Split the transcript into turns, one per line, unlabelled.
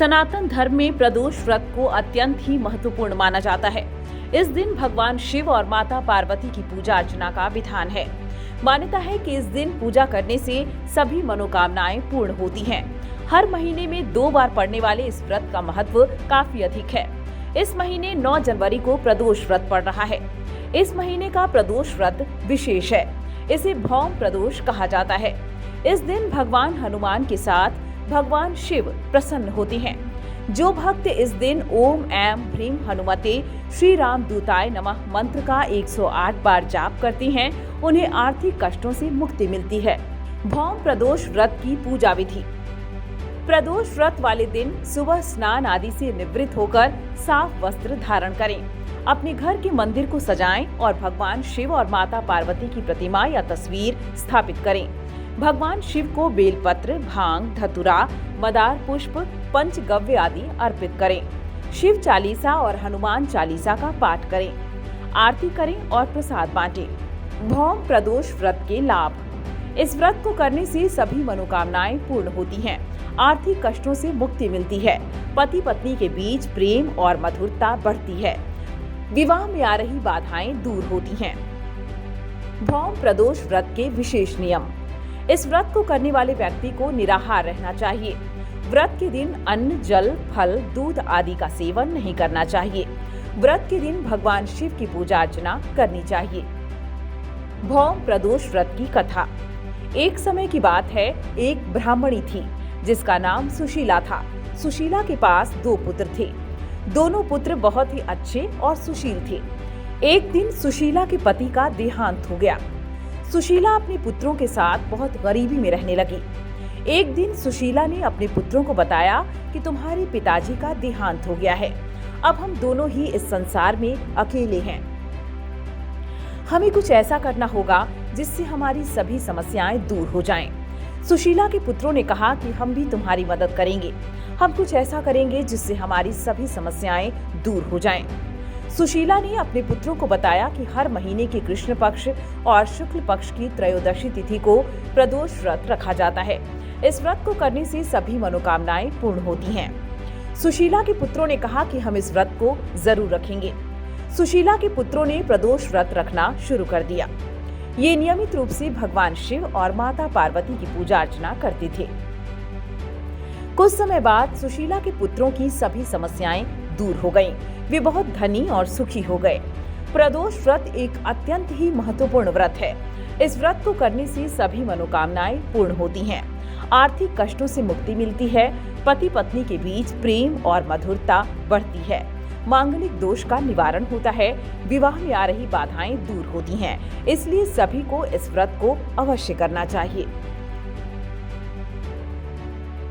सनातन धर्म में प्रदोष व्रत को अत्यंत ही महत्वपूर्ण माना जाता है। इस दिन भगवान शिव और माता पार्वती की पूजा अर्चना का विधान है। मान्यता है कि इस दिन पूजा करने से सभी मनोकामनाएं पूर्ण होती हैं। हर महीने में 2 बार पड़ने वाले इस व्रत का महत्व काफी अधिक है। इस महीने 9 जनवरी को प्रदोष व्रत पड़ रहा है। इस महीने का प्रदोष व्रत विशेष है। इसे भौम प्रदोष कहा जाता है। इस दिन भगवान हनुमान के साथ भगवान शिव प्रसन्न होते हैं। जो भक्त इस दिन ओम ऐं ह्रीं हनुमते श्री राम दूताय नमः मंत्र का 108 बार जाप करते हैं, उन्हें आर्थिक कष्टों से मुक्ति मिलती है। भौम प्रदोष व्रत की पूजा विधि। प्रदोष व्रत वाले दिन सुबह स्नान आदि से निवृत्त होकर साफ वस्त्र धारण करें। अपने घर के मंदिर को सजाएं और भगवान शिव और माता पार्वती की प्रतिमा या तस्वीर स्थापित करें। भगवान शिव को बेलपत्र, भांग, धतूरा, मदार पुष्प, पंचगव्य आदि अर्पित करें। शिव चालीसा और हनुमान चालीसा का पाठ करें। आरती करें और प्रसाद बांटें। भौम प्रदोष व्रत के लाभ। इस व्रत को करने से सभी मनोकामनाएं पूर्ण होती हैं। आर्थिक कष्टों से मुक्ति मिलती है। पति पत्नी के बीच प्रेम और मधुरता बढ़ती है। विवाह में आ रही बाधाएं दूर होती हैं। भौम प्रदोष व्रत के विशेष नियम। इस व्रत को करने वाले व्यक्ति को निराहार रहना चाहिए। व्रत के दिन अन्न, जल, फल, दूध आदि का सेवन नहीं करना चाहिए। व्रत के दिन भगवान शिव की पूजा अर्चना करनी चाहिए। भौम प्रदोष व्रत की कथा। एक समय की बात है, एक ब्राह्मणी थी जिसका नाम सुशीला था। सुशीला के पास 2 पुत्र थे। दोनों पुत्र बहुत ही अच्छे और सुशील थे। एक दिन सुशीला के पति का देहांत हो गया। सुशीला अपने पुत्रों के साथ बहुत गरीबी में रहने लगी। एक दिन सुशीला ने अपने पुत्रों को बताया कि तुम्हारे पिताजी का देहांत हो गया है। अब हम दोनों ही इस संसार में अकेले हैं। हमें कुछ ऐसा करना होगा जिससे हमारी सभी समस्याएं दूर हो जाएं। सुशीला के पुत्रों ने कहा कि हम भी तुम्हारी मदद करेंगे। हम कुछ ऐसा करेंगे जिससे हमारी सभी समस्याएं दूर हो जाएं। सुशीला ने अपने पुत्रों को बताया कि हर महीने के कृष्ण पक्ष और शुक्ल पक्ष की त्रयोदशी तिथि को प्रदोष व्रत रखा जाता है। इस व्रत को करने से सभी मनोकामनाएं पूर्ण होती हैं। सुशीला के पुत्रों ने कहा कि हम इस व्रत को जरूर रखेंगे। सुशीला के पुत्रों ने प्रदोष व्रत रखना शुरू कर दिया। ये नियमित रूप से भगवान शिव और माता पार्वती की पूजा अर्चना करते थे। कुछ समय बाद सुशीला के पुत्रों की सभी समस्याएं दूर हो गईं। वे बहुत धनी और सुखी हो गए। प्रदोष व्रत एक अत्यंत ही महत्वपूर्ण व्रत है। इस व्रत को करने से सभी मनोकामनाएं पूर्ण होती हैं। आर्थिक कष्टों से मुक्ति मिलती है। पति पत्नी के बीच प्रेम और मधुरता बढ़ती है। मांगलिक दोष का निवारण होता है। विवाह में आ रही बाधाएं दूर होती हैं। इसलिए सभी को इस व्रत को अवश्य करना चाहिए।